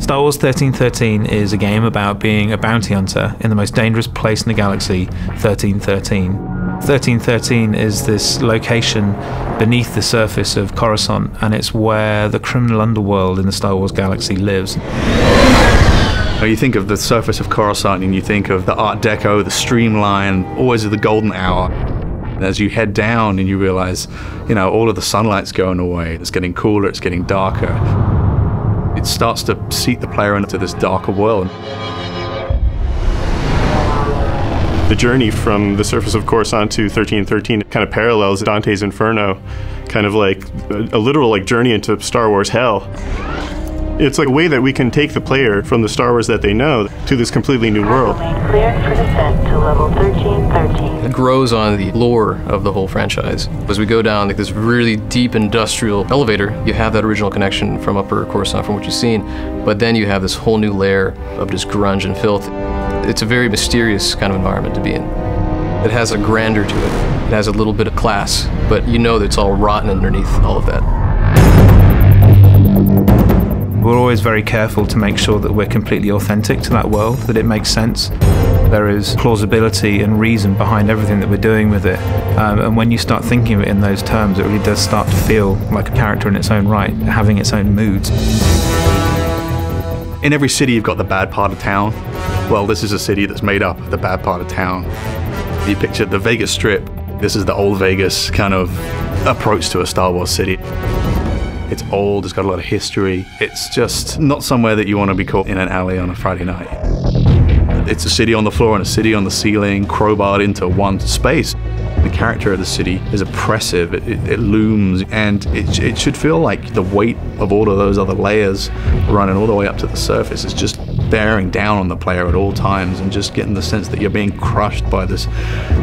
Star Wars 1313 is a game about being a bounty hunter in the most dangerous place in the galaxy, 1313. 1313 is this location beneath the surface of Coruscant, and it's where the criminal underworld in the Star Wars galaxy lives. You think of the surface of Coruscant and you think of the Art Deco, the streamline, always at the golden hour. As you head down and you realize, all of the sunlight's going away, it's getting cooler, it's getting darker. It starts to seat the player into this darker world. The journey from the surface of Coruscant to 1313 kind of parallels Dante's Inferno, kind of like a literal journey into Star Wars hell. It's like a way that we can take the player from the Star Wars that they know to this completely new world. Cleared for descent to level 1313. It grows on the lore of the whole franchise. As we go down this really deep industrial elevator, you have that original connection from Upper Coruscant from what you've seen, but then you have this whole new layer of just grunge and filth. It's a very mysterious kind of environment to be in. It has a grandeur to it. It has a little bit of class, but you know that it's all rotten underneath all of that. We're always very careful to make sure that we're completely authentic to that world, that it makes sense. There is plausibility and reason behind everything that we're doing with it. And when you start thinking of it in those terms, it really does start to feel like a character in its own right, having its own moods. In every city you've got the bad part of town. Well, this is a city that's made up of the bad part of town. You picture the Vegas Strip. This is the old Vegas kind of approach to a Star Wars city. It's old, it's got a lot of history. It's just not somewhere that you want to be caught in an alley on a Friday night. It's a city on the floor and a city on the ceiling, crowbarred into one space. The character of the city is oppressive, it looms, and it should feel like the weight of all of those other layers running all the way up to the surface is just bearing down on the player at all times, and just getting the sense that you're being crushed by this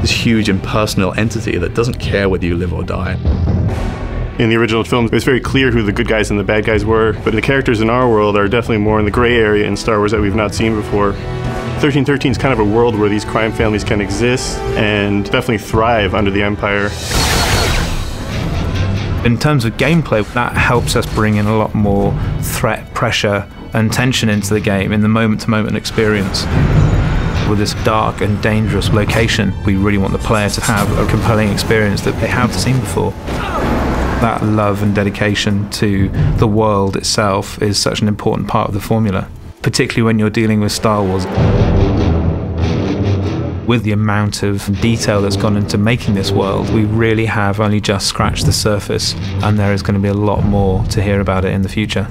huge impersonal entity that doesn't care whether you live or die. In the original film, it was very clear who the good guys and the bad guys were, but the characters in our world are definitely more in the gray area in Star Wars that we've not seen before. 1313 is kind of a world where these crime families can exist and definitely thrive under the Empire. In terms of gameplay, that helps us bring in a lot more threat, pressure, and tension into the game in the moment-to-moment experience. With this dark and dangerous location, we really want the player to have a compelling experience that they haven't seen before. That love and dedication to the world itself is such an important part of the formula, particularly when you're dealing with Star Wars. With the amount of detail that's gone into making this world, we really have only just scratched the surface, and there is going to be a lot more to hear about it in the future.